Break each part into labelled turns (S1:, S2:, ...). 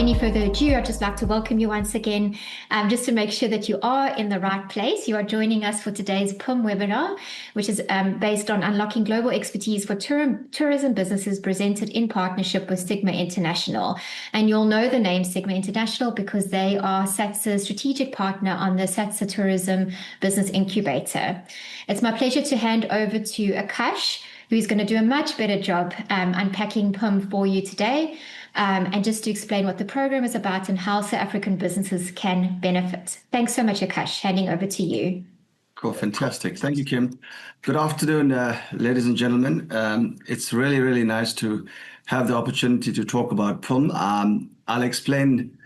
S1: any further ado, I'd just like to welcome you once again, just to make sure that you are in the right place. You are joining us for today's PUM webinar, which is based on unlocking global expertise for tourism businesses, presented in partnership with Sigma International. And you'll know the name Sigma International because they are SATSA's strategic partner on the SATSA Tourism Business Incubator. It's my pleasure to hand over to Akash, who's going to do a much better job unpacking PUM for you today, and just to explain what the program is about and how South African businesses can benefit. Thanks so much, Akash. Handing over to you.
S2: Cool, fantastic. Thank you, Kim. Good afternoon, ladies and gentlemen. It's really, really nice to have the opportunity to talk about PUM. I'll explain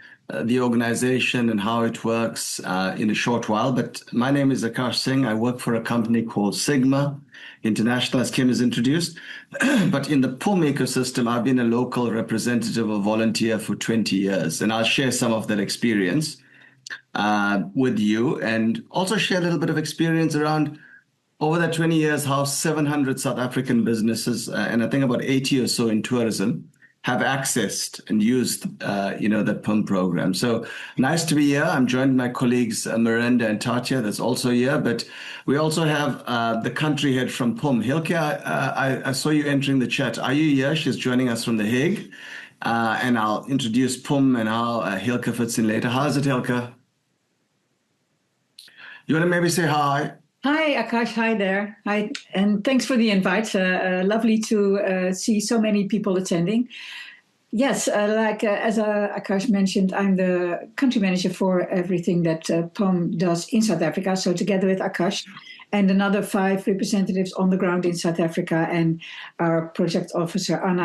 S2: the organization and how it works in a short while, but my name is Akash Singh. I work for a company called Sigma International, as Kim has introduced. But in the PUM ecosystem, I've been a local representative or volunteer for 20 years, and I'll share some of that experience with you, and also share a little bit of experience around, over that 20 years, how 700 South African businesses, and I think about 80 or so in tourism, have accessed and used, the PUM program. So nice to be here. I'm joined by my colleagues, Miranda and Tatya, that's also here, but we also have the country head from PUM. Hilke, I saw you entering the chat. Are you here? She's joining us from The Hague. And I'll introduce PUM and how Hilke fits in later. How's it, Hilke? You want to maybe say hi?
S3: Hi, Akash. Hi there. Hi, and thanks for the invite. Lovely to see so many people attending. Yes, as Akash mentioned, I'm the country manager for everything that PUM does in South Africa. So together with Akash and another 5 representatives on the ground in South Africa and our project officer, Anna,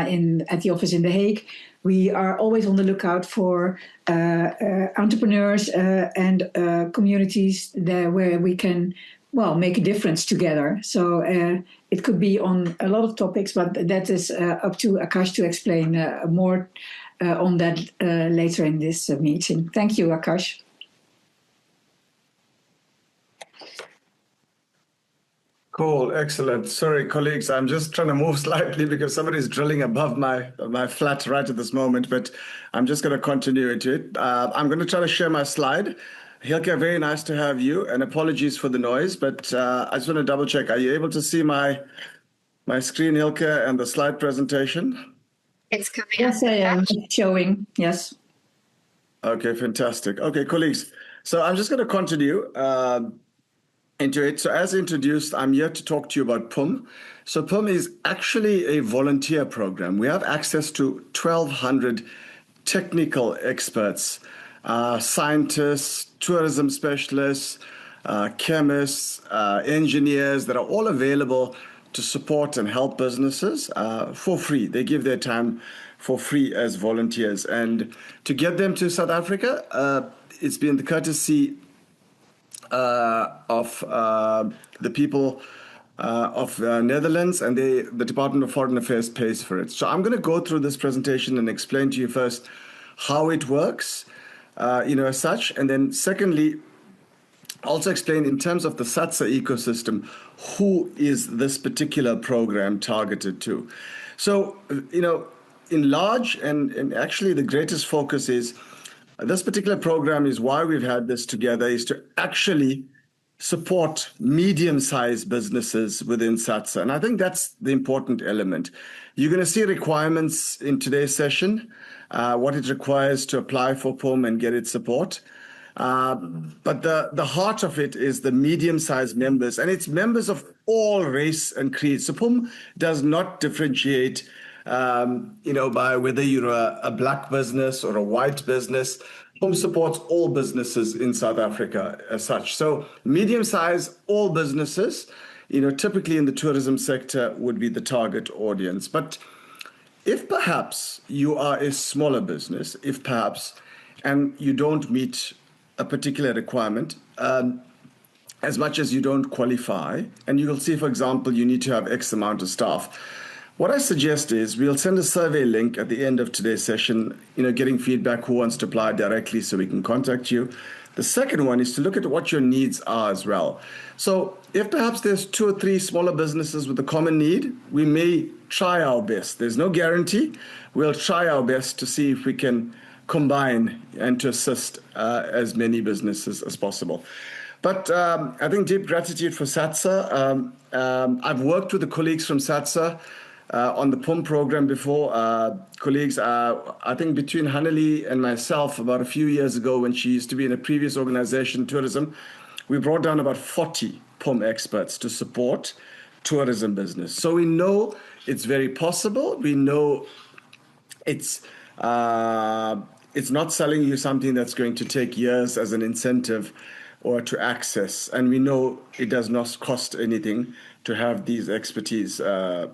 S3: at the office in The Hague, we are always on the lookout for entrepreneurs and communities there where we can make a difference together. So it could be on a lot of topics, but that is up to Akash to explain more on that later in this meeting. Thank you, Akash.
S2: Cool, excellent. Sorry, colleagues, I'm just trying to move slightly because somebody's drilling above my flat right at this moment, but I'm just going to continue into it. I'm going to try to share my slide. Hilke, very nice to have you, and apologies for the noise, but I just want to double check. Are you able to see my screen, Hilke, and the slide presentation?
S1: It's coming.
S3: Yes, I am showing, yes.
S2: Okay, fantastic. Okay, colleagues, so I'm just going to continue into it. So as introduced, I'm here to talk to you about PUM. So PUM is actually a volunteer program. We have access to 1,200 technical experts, scientists, tourism specialists, chemists, engineers that are all available to support and help businesses for free. They give their time for free as volunteers. And to get them to South Africa, it's been the courtesy of the people of Netherlands, and the Department of Foreign Affairs pays for it. So I'm going to go through this presentation and explain to you first how it works, as such, and then secondly, also explain in terms of the SATSA ecosystem, who is this particular program targeted to. So, in large, and actually the greatest focus is, this particular program is why we've had this together, is to actually support medium-sized businesses within SATSA. And I think that's the important element. You're going to see requirements in today's session, what it requires to apply for PUM and get its support. But the heart of it is the medium-sized members, and it's members of all race and creed. So PUM does not differentiate, by whether you're a black business or a white business. PUM supports all businesses in South Africa as such. So medium-sized, all businesses, typically in the tourism sector would be the target audience. But if perhaps you are a smaller business, and you don't meet a particular requirement, as much as you don't qualify, and you will see, for example, you need to have X amount of staff. What I suggest is we'll send a survey link at the end of today's session, getting feedback, who wants to apply directly so we can contact you. The second one is to look at what your needs are as well. So if perhaps there's 2 or 3 smaller businesses with a common need, we may try our best. There's no guarantee. We'll try our best to see if we can combine and to assist as many businesses as possible. But I think deep gratitude for SATSA. I've worked with the colleagues from SATSA on the PUM program before. Colleagues, I think between Hanali and myself, about a few years ago when she used to be in a previous organization, tourism, we brought down about 40 PUM experts to support tourism business. So we know it's very possible. We know it's not selling you something that's going to take years as an incentive or to access. And we know it does not cost anything to have these expertise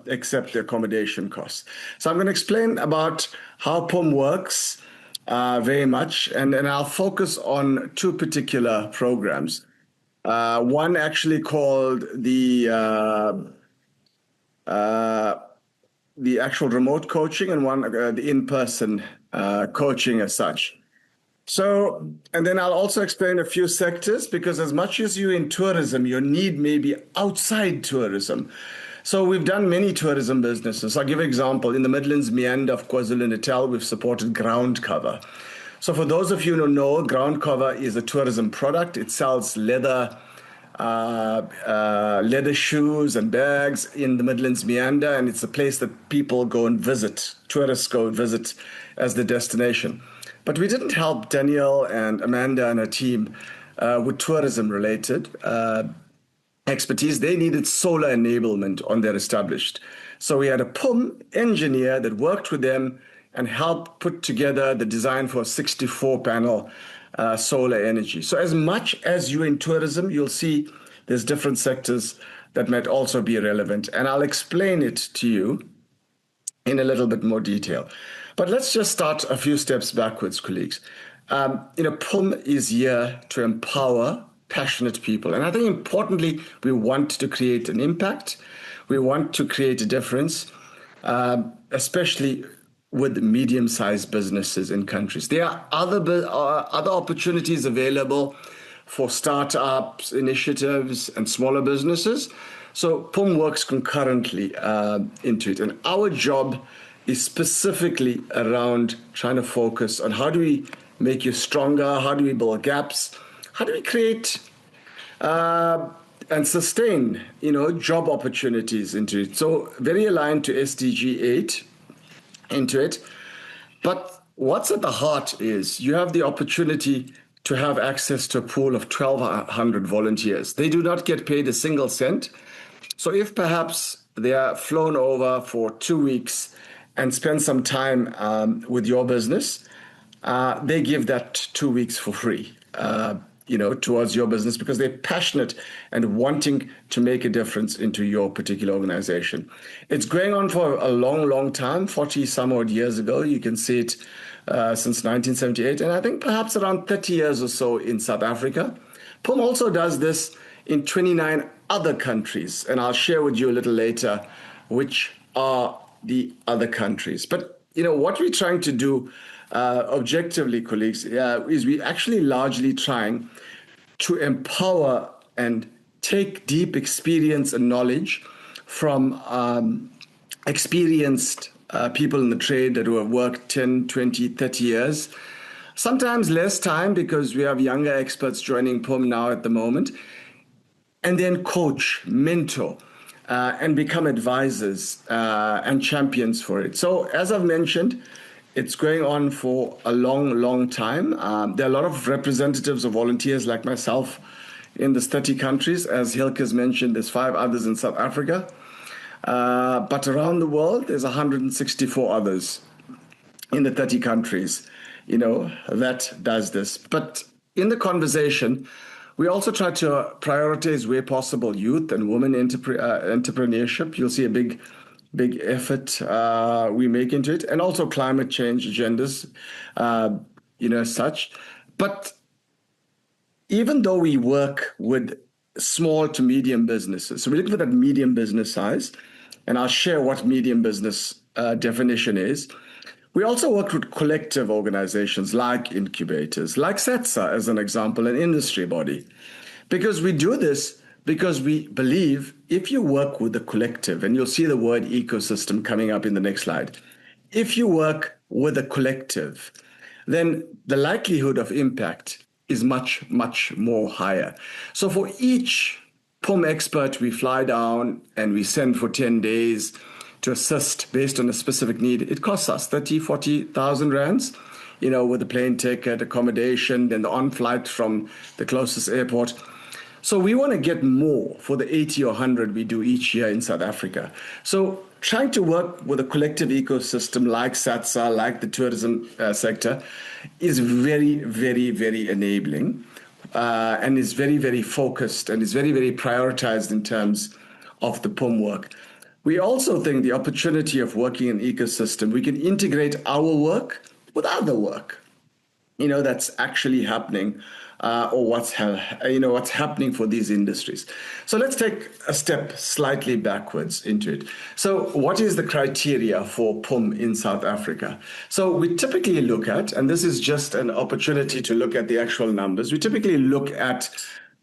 S2: except the accommodation costs. So I'm going to explain about how PUM works very much. And I'll focus on two particular programs. One actually called the actual remote coaching, and one the in-person coaching as such. So, and then I'll also explain a few sectors, because as much as you're in tourism, your need may be outside tourism. So we've done many tourism businesses. I'll give an example. In the Midlands meander of KwaZulu-Natal, we've supported ground cover. So for those of you who know, ground cover is a tourism product. It sells leather shoes and bags in the Midlands meander, and it's a place that people go and visit, tourists go and visit as the destination. But we didn't help Danielle and Amanda and her team with tourism-related expertise. They needed solar enablement on their established. So we had a PUM engineer that worked with them and helped put together the design for a 64-panel solar energy. So as much as you're in tourism, you'll see there's different sectors that might also be relevant. And I'll explain it to you in a little bit more detail. But let's just start a few steps backwards, colleagues. PUM is here to empower passionate people. And I think importantly, we want to create an impact. We want to create a difference, especially with medium-sized businesses in countries. There are other opportunities available for startups, initiatives, and smaller businesses. So PUM works concurrently into it. And our job is specifically around trying to focus on how do we make you stronger, how do we build gaps, how do we create and sustain, job opportunities into it. So very aligned to SDG 8 into it. But what's at the heart is you have the opportunity to have access to a pool of 1,200 volunteers. They do not get paid a single cent. So if perhaps they are flown over for 2 weeks and spend some time with your business, they give that 2 weeks for free, towards your business, because they're passionate and wanting to make a difference into your particular organization. It's going on for a long, long time, 40 some odd years ago. You can see it since 1978, and I think perhaps around 30 years or so in South Africa. PUM also does this in 29 other countries, and I'll share with you a little later which are the other countries. But, what we're trying to do objectively, colleagues, is we actually largely trying to empower and take deep experience and knowledge from experienced people in the trade that who have worked 10, 20, 30 years, sometimes less time because we have younger experts joining PUM now at the moment, and then coach, mentor, and become advisors and champions for it. So as I've mentioned, it's going on for a long, long time. There are a lot of representatives of volunteers like myself in the 30 countries. As Hilke has mentioned, there's 5 others in South Africa. But around the world, there's 164 others in the 30 countries, that does this. But in the conversation, we also try to prioritize where possible youth and women entrepreneurship. You'll see a big effort we make into it, and also climate change agendas, as such. But even though we work with small to medium businesses, so we look at that medium business size, and I'll share what medium business definition is. We also work with collective organizations like incubators, like SATSA as an example, an industry body, because we do this because we believe if you work with a collective, and you'll see the word ecosystem coming up in the next slide, if you work with a collective, then the likelihood of impact is much, much more higher. So for each PUM expert we fly down and we send for 10 days to assist based on a specific need, it costs us 30, 40,000 rands, with the plane ticket, accommodation, then the on-flight from the closest airport. So we want to get more for the 80 or 100 we do each year in South Africa. So trying to work with a collective ecosystem like SATSA, like the tourism sector, is very, very, very enabling and is very, very focused and is very, very prioritized in terms of the PUM work. We also think the opportunity of working in ecosystem, we can integrate our work with other work, that's actually happening. Or what's happening for these industries. So let's take a step slightly backwards into it. So what is the criteria for PUM in South Africa? So we typically look at, and this is just an opportunity to look at the actual numbers, we typically look at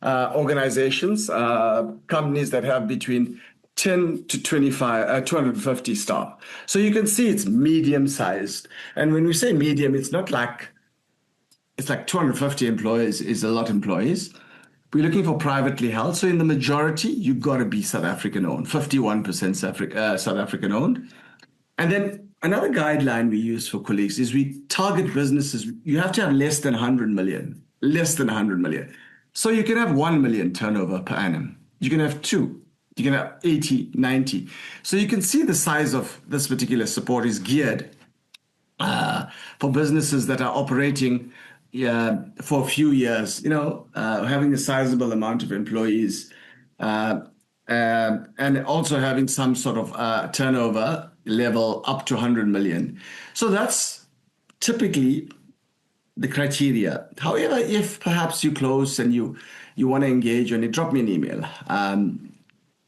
S2: organizations, companies that have between 10 to 250 staff. So you can see it's medium-sized. And when we say medium, it's like 250 employees is a lot of employees. We're looking for privately held. So in the majority, you've got to be South African owned, 51% South African owned. And then another guideline we use for colleagues is we target businesses. You have to have less than 100 million. So you can have 1 million turnover per annum. You can have 2. You can have 80, 90. So you can see the size of this particular support is geared for businesses that are operating for a few years, having a sizable amount of employees and also having some sort of turnover level up to 100 million. So that's typically the criteria. However, if perhaps you close and you want to engage on it, drop me an email.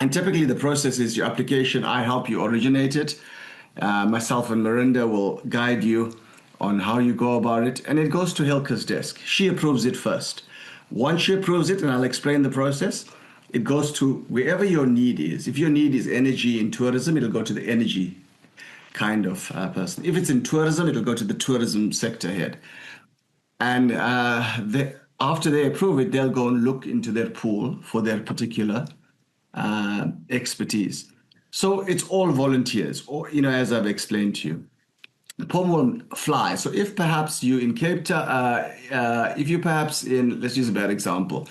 S2: And typically the process is your application, I help you originate it. Myself and Marinda will guide you on how you go about it, and it goes to Hilke's desk. She approves it first. Once she approves it, and I'll explain the process, it goes to wherever your need is. If your need is energy in tourism, it'll go to the energy kind of person. If it's in tourism, it'll go to the tourism sector head. And after they approve it, they'll go and look into their pool for their particular expertise. So it's all volunteers, or as I've explained to you. The PUM will fly. So if perhaps you in Cape Town, if you perhaps in, let's use a bad example.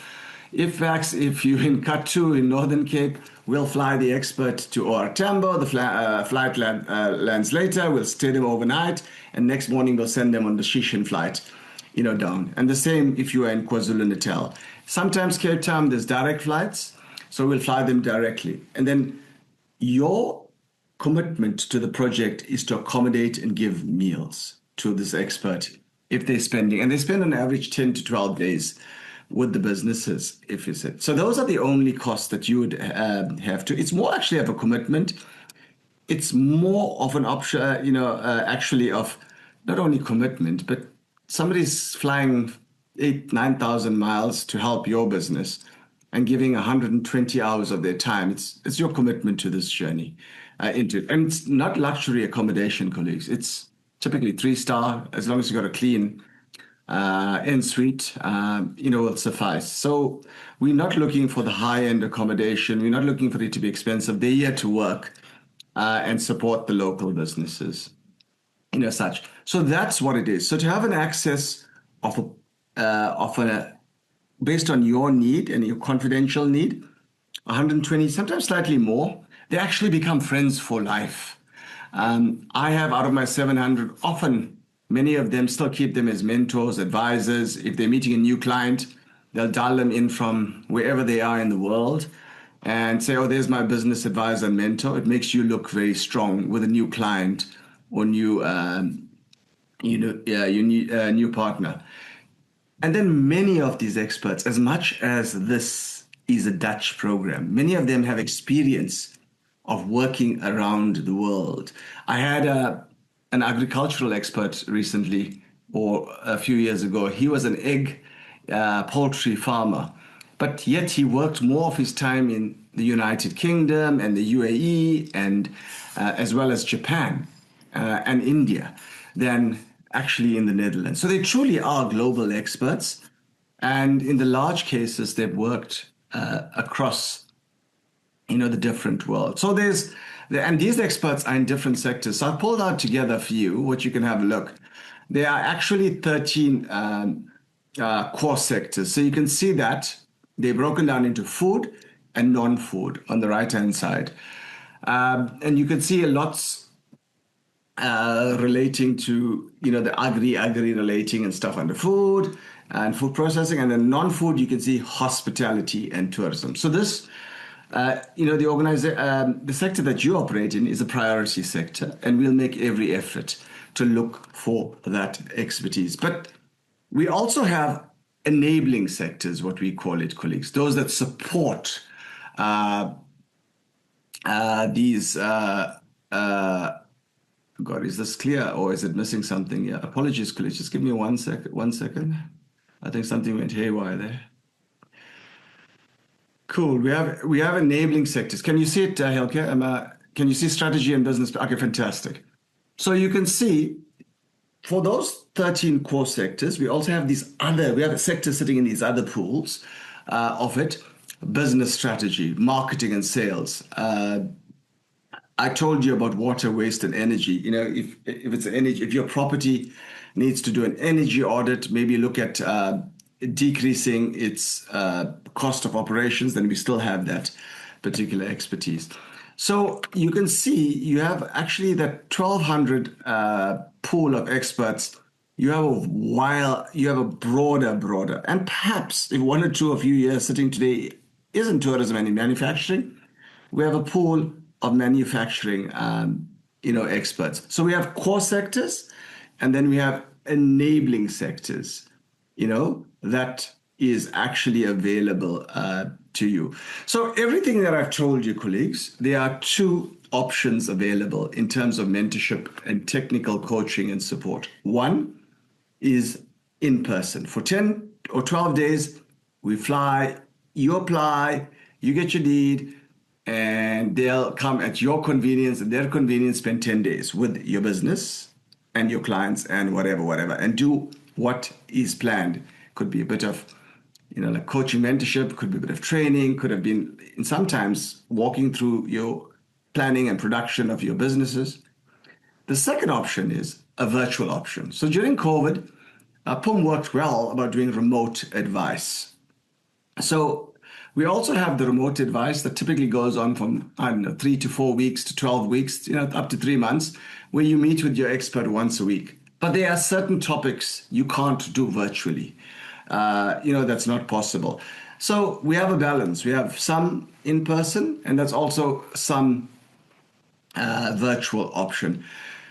S2: If you in Kathu in Northern Cape, we'll fly the expert to OR Tambo, the flight lands later, we'll stay them overnight, and next morning we'll send them on the Shishin flight, down. And the same if you are in KwaZulu-Natal. Sometimes Cape Town, there's direct flights, so we'll fly them directly. And then your commitment to the project is to accommodate and give meals to this expert if they're spending, and they spend on average 10 to 12 days with the businesses, if you said. So those are the only costs that you would have to. It's more actually of a commitment. It's more of an option, actually of not only commitment, but somebody's flying 9,000 miles to help your business and giving 120 hours of their time. It's your commitment to this journey. Into it. And it's not luxury accommodation, colleagues. It's typically 3-star, as long as you've got a clean in-suite, will suffice. So we're not looking for the high-end accommodation. We're not looking for it to be expensive. They're here to work and support the local businesses, such. So that's what it is. So to have an access of based on your need and your confidential need, 120, sometimes slightly more, they actually become friends for life. I have out of my 700, often many of them still keep them as mentors, advisors. If they're meeting a new client, they'll dial them in from wherever they are in the world and say, oh, there's my business advisor and mentor. It makes you look very strong with a new client or new partner. And then many of these experts, as much as this is a Dutch program, many of them have experience of working around the world. I had an agricultural expert recently, or a few years ago. He was an egg poultry farmer, but yet he worked more of his time in the United Kingdom and the UAE and as well as Japan and India than actually in the Netherlands. So they truly are global experts. And in the large cases, they've worked across, the different world. So and these experts are in different sectors. So I pulled out together for you what you can have a look. There are actually 13 core sectors. So you can see that they're broken down into food and non-food on the right-hand side. And you can see lots relating to, the agri relating and stuff under food and food processing. And then non-food, you can see hospitality and tourism. So this, the sector that you operate in is a priority sector, and we'll make every effort to look for that expertise. But we also have enabling sectors, what we call it, colleagues, those that support these. God, is this clear or is it missing something? Yeah, apologies, colleagues. Just give me 1 second. 1 second. I think something went haywire there. Cool. We have enabling sectors. Can you see it, Hilke? Can you see strategy and business? Okay, fantastic. So you can see for those 13 core sectors, we also have we have a sector sitting in these other pools of it: business strategy, marketing and sales. I told you about water, waste, and energy. If it's energy, if your property needs to do an energy audit, maybe look at decreasing its cost of operations, then we still have that particular expertise. So you can see you have actually that 1,200 pool of experts. You have a broader, and perhaps if one or two of you here sitting today isn't tourism and manufacturing, we have a pool of manufacturing, experts. So we have core sectors, and then we have enabling sectors, that is actually available to you. So everything that I've told you, colleagues, there are two options available in terms of mentorship and technical coaching and support. One is in person. For 10 or 12 days, we fly, you apply, you get your deed, and they'll come at your convenience and their convenience, spend 10 days with your business and your clients and whatever, and do what is planned. Could be a bit of, like coaching, mentorship, could be a bit of training, could have been sometimes walking through your planning and production of your businesses. The second option is a virtual option. So during COVID, PUM worked well about doing remote advice. So we also have the remote advice that typically goes on from, 3 to 4 weeks to 12 weeks, up to 3 months, where you meet with your expert once a week. But there are certain topics you can't do virtually. That's not possible. So we have a balance. We have some in person, and that's also some virtual option.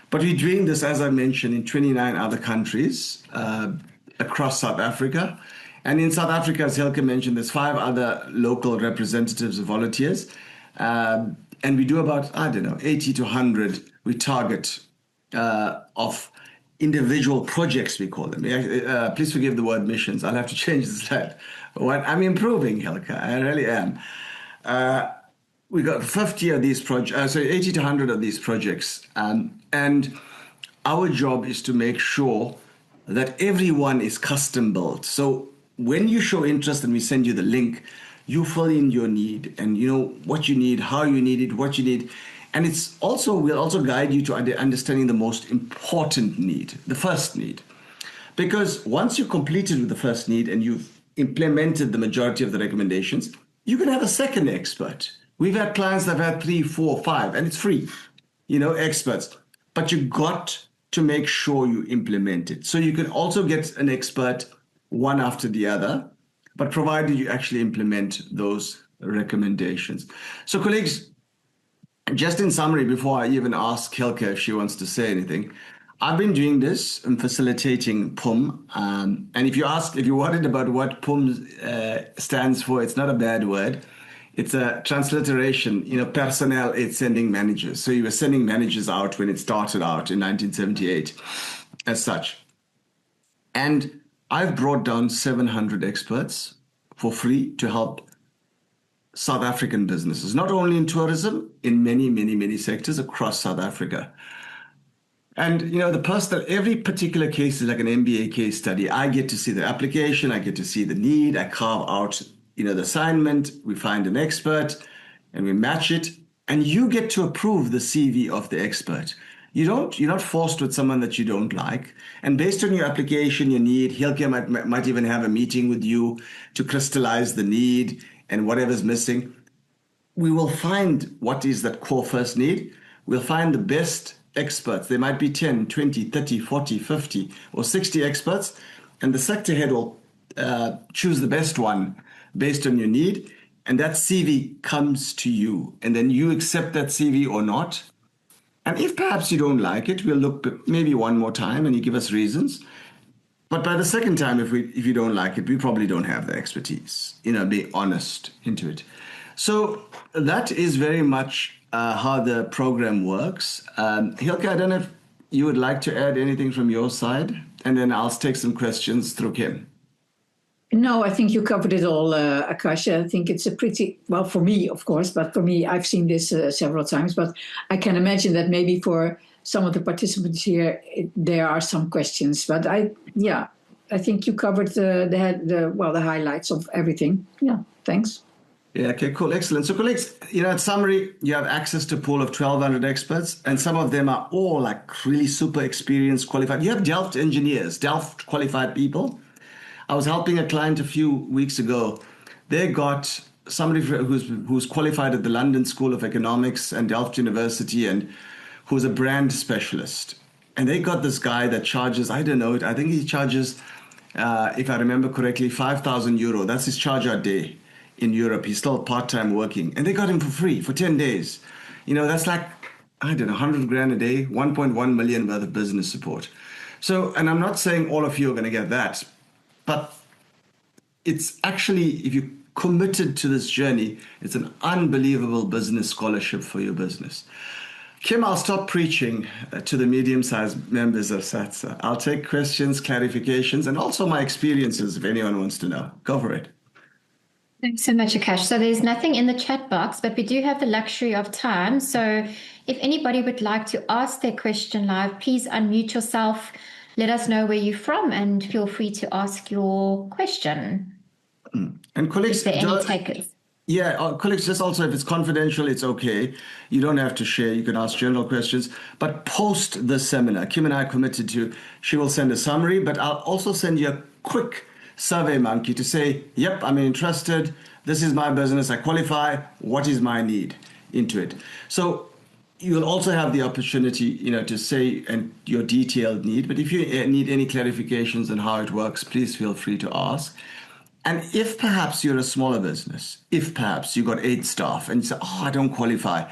S2: But we're doing this, as I mentioned, in 29 other countries across South Africa. And in South Africa, as Hilke mentioned, there's 5 other local representatives of volunteers. And we do about, 80 to 100 we target of individual projects, we call them. Please forgive the word missions. I'll have to change the slide. I'm improving, Hilke. I really am. We got 50 of these projects, 80 to 100 of these projects. And our job is to make sure that everyone is custom built. So when you show interest and we send you the link, you fill in your need and what you need, how you need it, what you need. And we'll also guide you to understanding the most important need, the first need. Because once you've completed with the first need and you've implemented the majority of the recommendations, you can have a second expert. We've had clients that have had 3, 4, 5, and it's free, experts. But you got to make sure you implement it. So you can also get an expert one after the other, but provided you actually implement those recommendations. So colleagues, just in summary, before I even ask Hilke if she wants to say anything, I've been doing this and facilitating PUM. And if you're worried about what PUM stands for, it's not a bad word. It's a transliteration, personnel aid sending managers. So you were sending managers out when it started out in 1978 as such. And I've brought down 700 experts for free to help South African businesses, not only in tourism, in many, many, many sectors across South Africa. And, every particular case is like an MBA case study. I get to see the application, I get to see the need, I carve out, the assignment, we find an expert and we match it, and you get to approve the CV of the expert. You're not forced with someone that you don't like. And based on your application, your need, Hilke might even have a meeting with you to crystallize the need and whatever's missing. We will find what is that core first need. We'll find the best experts. There might be 10, 20, 30, 40, 50, or 60 experts. And the sector head will choose the best one based on your need. And that CV comes to you. And then you accept that CV or not. And if perhaps you don't like it, we'll look maybe one more time and you give us reasons. But by the second time, if you don't like it, we probably don't have the expertise. Be honest into it. So that is very much how the program works. Hilke, I don't know if you would like to add anything from your side, and then I'll take some questions through Kim.
S3: No, I think you covered it all, Akash. I think it's a pretty, well, for me, of course, but for me, I've seen this several times, but I can imagine that maybe for some of the participants here, there are some questions. But I think you covered the highlights of everything. Yeah, thanks.
S2: Yeah, okay, cool, excellent. So colleagues, in summary, you have access to a pool of 1,200 experts, and some of them are all like really super experienced, qualified. You have Delft engineers, Delft qualified people. I was helping a client a few weeks ago. They got somebody who's qualified at the London School of Economics and Delft University, and who's a brand specialist. And they got this guy that charges, I don't know, I think he charges, if I remember correctly, 5,000 euro. That's his charge a day in Europe. He's still part-time working. And they got him for free for 10 days. That's like, I don't know, 100 grand a day, 1.1 million worth of business support. So, and I'm not saying all of you are going to get that, but it's actually, if you're committed to this journey, it's an unbelievable business scholarship for your business. Kim, I'll stop preaching to the medium-sized members of SATSA. I'll take questions, clarifications, and also my experiences if anyone wants to know. Go for it.
S1: Thanks so much, Akash. So there's nothing in the chat box, but we do have the luxury of time. So if anybody would like to ask their question live, please unmute yourself. Let us know where you're from and feel free to ask your question.
S2: And colleagues,
S1: is there any takers?
S2: Yeah, colleagues, just also if it's confidential, it's okay. You don't have to share. You can ask general questions. But post the seminar, Kim and I are committed to, she will send a summary, but I'll also send you a quick survey monkey to say, yep, I'm interested. This is my business. I qualify. What is my need into it? So you'll also have the opportunity, to say and your detailed need. But if you need any clarifications on how it works, please feel free to ask. And if perhaps you're a smaller business, if perhaps you got 8 staff and you say, I don't qualify,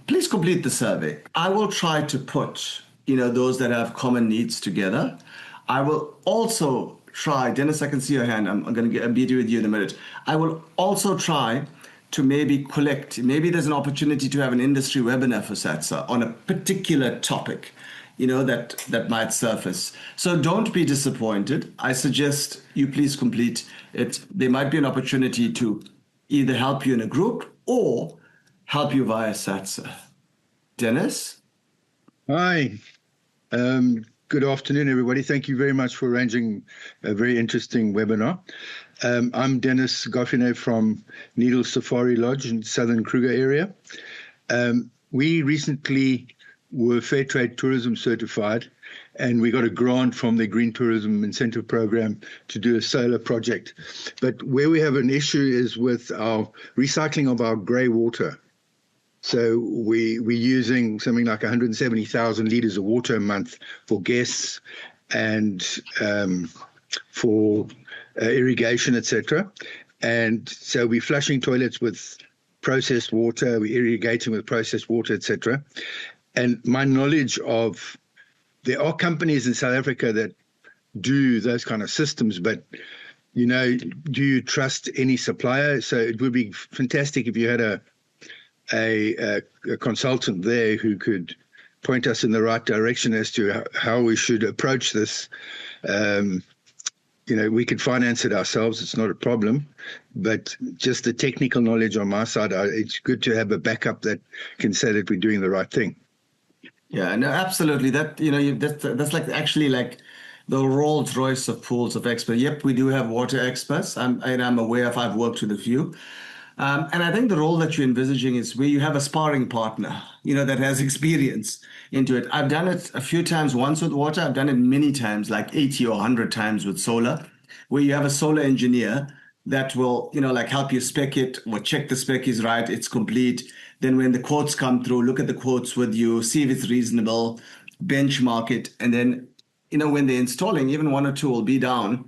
S2: please complete the survey. I will try to put, those that have common needs together. I will also try, Dennis, I can see your hand. I'm going to be with you in a minute. I will also try to maybe there's an opportunity to have an industry webinar for SATSA on a particular topic, that might surface. So don't be disappointed. I suggest you please complete it. There might be an opportunity to either help you in a group or help you via SATSA. Dennis?
S4: Hi. Good afternoon, everybody. Thank you very much for arranging a very interesting webinar. I'm Dennis Goffine from Needle Safari Lodge in Southern Kruger area. We recently were Fair Trade Tourism certified, and we got a grant from the Green Tourism Incentive Program to do a solar project. But where we have an issue is with our recycling of our grey water. So we're using something like 170,000 litres of water a month for guests and for irrigation, etc. And so we're flushing toilets with processed water, we're irrigating with processed water, etc. And my knowledge of, there are companies in South Africa that do those kind of systems, but, do you trust any supplier? So it would be fantastic if you had a consultant there who could point us in the right direction as to how we should approach this. We could finance it ourselves. It's not a problem. But just the technical knowledge on my side, it's good to have a backup that can say that we're doing the right thing.
S2: Yeah, no, absolutely. That, that's like actually like the Rolls Royce of pools of experts. Yep, we do have water experts. I'm aware of, I've worked with a few. And I think the role that you're envisaging is where you have a sparring partner, that has experience into it. I've done it a few times, once with water. I've done it many times, like 80 or 100 times with solar, where you have a solar engineer that will, like help you spec it or check the spec is right, it's complete. Then when the quotes come through, look at the quotes with you, see if it's reasonable, benchmark it. And then, when they're installing, even one or two will be down,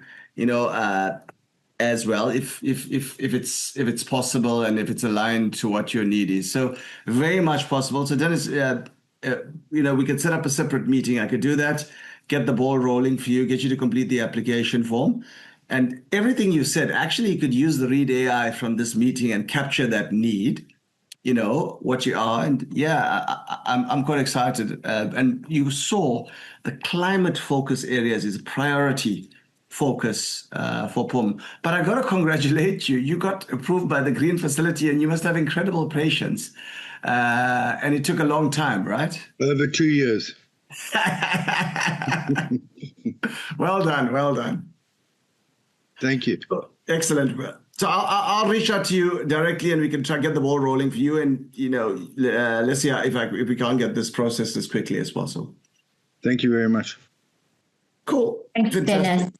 S2: as well, if it's possible and if it's aligned to what your need is. So very much possible. So Dennis, we could set up a separate meeting. I could do that, get the ball rolling for you, get you to complete the application form. And everything you said, actually, you could use the Read AI from this meeting and capture that need, what you are. And yeah, I'm quite excited. And you saw the climate focus areas is a priority focus for PUM. But I got to congratulate you. You got approved by the Green Facility, and you must have incredible patience. And it took a long time, right?
S4: Over 2 years.
S2: Well done. Well done.
S4: Thank you.
S2: Excellent. So I'll reach out to you directly, and we can try to get the ball rolling for you. And let's see if we can't get this processed as quickly as possible.
S4: Thank you very much.
S2: Cool.
S1: Thanks, Dennis.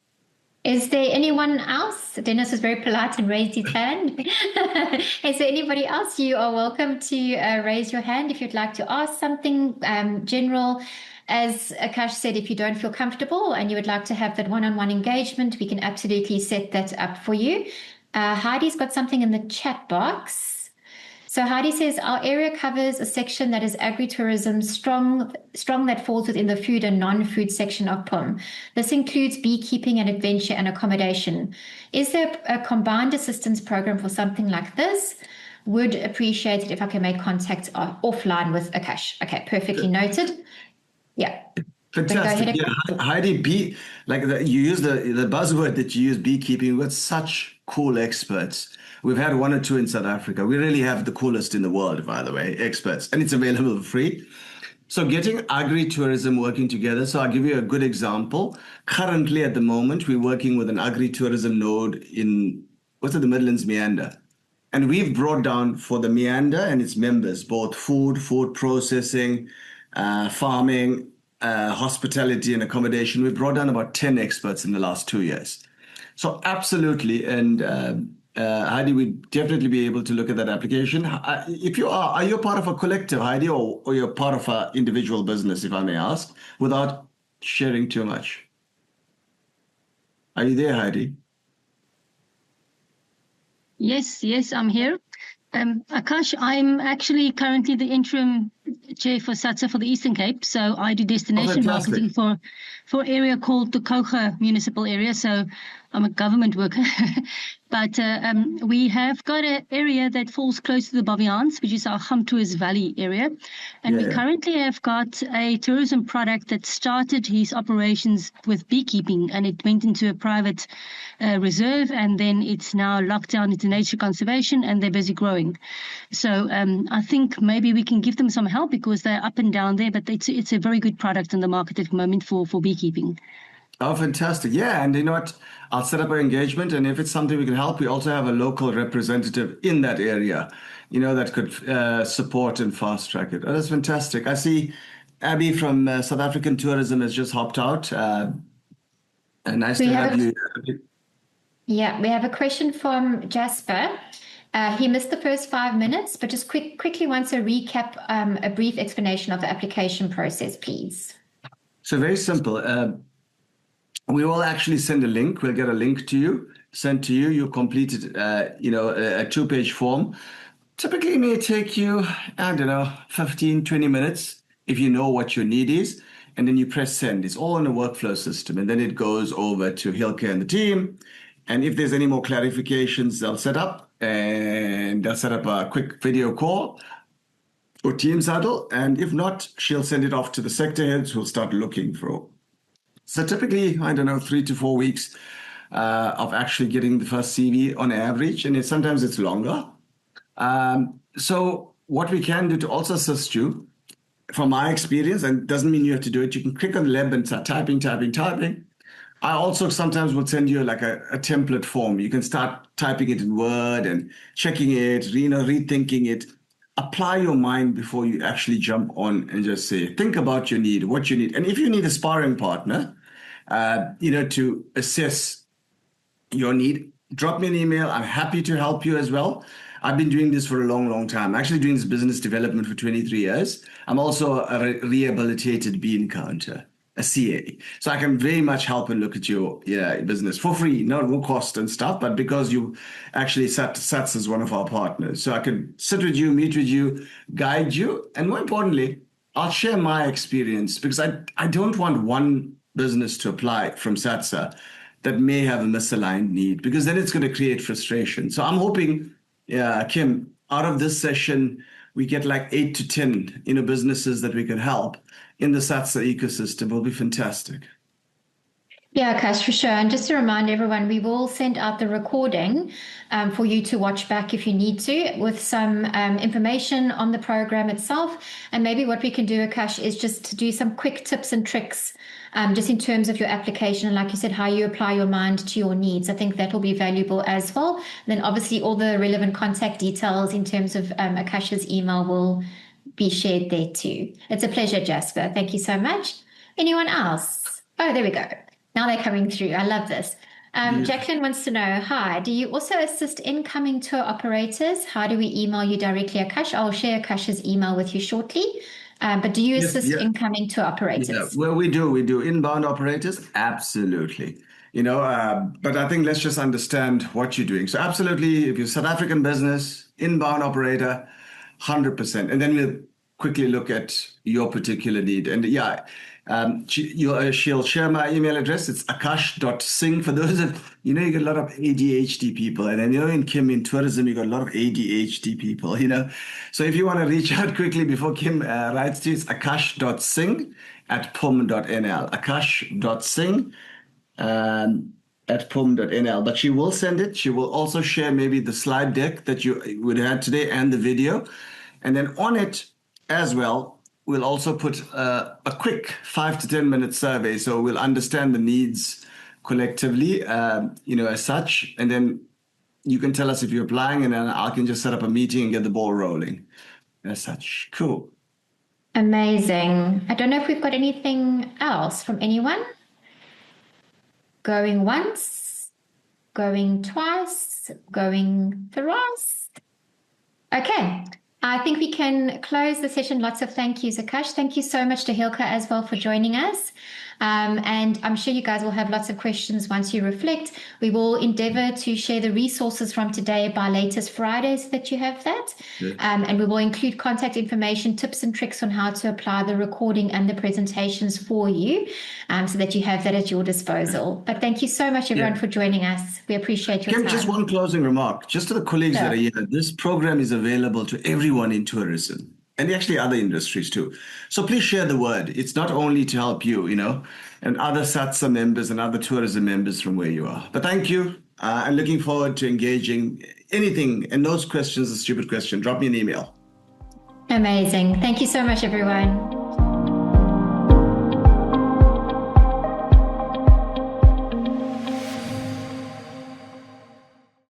S1: Is there anyone else? Dennis was very polite and raised his hand. Is there anybody else? You are welcome to raise your hand if you'd like to ask something general. As Akash said, if you don't feel comfortable and you would like to have that one-on-one engagement, we can absolutely set that up for you. Heidi's got something in the chat box. So Heidi says, our area covers a section that is agritourism strong that falls within the food and non-food section of PUM. This includes beekeeping and adventure and accommodation. Is there a combined assistance program for something like this? Would appreciate it if I can make contact offline with Akash. Okay, perfectly noted. Yeah.
S2: Fantastic. Yeah, Heidi, you use the buzzword that you use, beekeeping, with such cool experts. We've had one or two in South Africa. We really have the coolest in the world, by the way, experts, and it's available for free. So getting agri-tourism working together. So I'll give you a good example. Currently, at the moment, we're working with an agri-tourism node in, the Midlands Meander. And we've brought down for the Meander and its members, both food processing, farming, hospitality and accommodation. We've brought down about 10 experts in the last 2 years. So absolutely. And Heidi, we'd definitely be able to look at that application. If you are you part of a collective, Heidi, or you're part of an individual business, if I may ask, without sharing too much? Are you there, Heidi?
S5: Yes, I'm here. Akash, I'm actually currently the interim chair for SATSA for the Eastern Cape. So I do destination marketing for area called the Koga municipal area. So I'm a government worker. But we have got an area that falls close to the Baviaans, which is our Gamtoes Valley area. And we currently have got a tourism product that started his operations with beekeeping, and it went into a private reserve, and then it's now locked down into nature conservation, and they're busy growing. So I think maybe we can give them some help because they're up and down there, but it's a very good product in the market at the moment for beekeeping.
S2: Oh, fantastic. Yeah. And you know what? I'll set up an engagement. And if it's something we can help, we also have a local representative in that area, that could support and fast track it. Oh, that's fantastic. I see Abby from South African Tourism has just hopped out. Nice to have you.
S1: Yeah, we have a question from Jasper. He missed the first 5 minutes, but just quickly wants a recap, a brief explanation of the application process, please.
S2: So very simple. We will actually send a link. We'll get a link to you, sent to you. You completed, a 2-page form. Typically, it may take you, 15, 20 minutes if you know what your need is. And then you press send. It's all in a workflow system. And then it goes over to Hilke and the team. And if there's any more clarifications, they'll set up a quick video call or Teams huddle. And if not, she'll send it off to the sector heads who'll start looking for. So typically, 3 to 4 weeks of actually getting the first CV on average, and sometimes it's longer. So what we can do to also assist you, from my experience, and it doesn't mean you have to do it, you can click on the lab and start typing. I also sometimes will send you like a template form. You can start typing it in Word and checking it, rethinking it. Apply your mind before you actually jump on and just say, think about your need, what you need. And if you need a sparring partner, to assess your need, drop me an email. I'm happy to help you as well. I've been doing this for a long, long time. I'm actually doing this business development for 23 years. I'm also a rehabilitated bean counter, a CA. So I can very much help and look at your business for free, no cost and stuff, but because you actually SATSA is one of our partners. So I can sit with you, meet with you, guide you. And more importantly, I'll share my experience, because I don't want one business to apply from SATSA that may have a misaligned need, because then it's going to create frustration. So I'm hoping, Kim, out of this session, we get like 8 to 10, businesses that we can help in the SATSA ecosystem. Will be fantastic.
S1: Yeah, Akash, for sure. And just to remind everyone, we will send out the recording for you to watch back if you need to, with some information on the program itself. And maybe what we can do, Akash, is just to do some quick tips and tricks just in terms of your application. And like you said, how you apply your mind to your needs. I think that will be valuable as well. And then obviously all the relevant contact details in terms of Akash's email will be shared there too. It's a pleasure, Jasper. Thank you so much. Anyone else? Oh, there we go. Now they're coming through. I love this. Jacqueline wants to know, hi, do you also assist incoming tour operators? How do we email you directly, Akash? I'll share Akash's email with you shortly. But do you assist incoming tour operators?
S2: Yeah, well, we do inbound operators. Absolutely. But I think let's just understand what you're doing. So absolutely, if you're South African business, inbound operator, 100%. And then we'll quickly look at your particular need. And she'll share my email address. It's akash.singh. For those of, you got a lot of ADHD people. And then, in Kim, in tourism, you got a lot of ADHD people, So if you want to reach out quickly before Kim writes to you, it's akash.singh at PUM.nl. Akash.singh at PUM.nl. But she will send it. She will also share maybe the slide deck that you would have today and the video. And then on it as well, we'll also put a quick 5 to 10 minute survey. So we'll understand the needs collectively, as such. And then you can tell us if you're applying, and then I can just set up a meeting and get the ball rolling as such. Cool.
S1: Amazing. I don't know if we've got anything else from anyone. Going once, going twice, going thrice. Okay. I think we can close the session. Lots of thank yous, Akash. Thank you so much to Hilke as well for joining us. And I'm sure you guys will have lots of questions once you reflect. We will endeavor to share the resources from today by latest Friday so that you have that. Yeah. And we will include contact information, tips and tricks on how to apply the recording and the presentations for you, so that you have that at your disposal. But thank you so much, everyone, for joining us. We appreciate your time.
S2: Just one closing remark, just to the colleagues that are here. This program is available to everyone in tourism, and actually other industries too. So please share the word. It's not only to help you, and other SATSA members and other tourism members from where you are. But thank you. I'm looking forward to engaging anything. And those questions, a stupid question, drop me an email.
S1: Amazing. Thank you so much, everyone.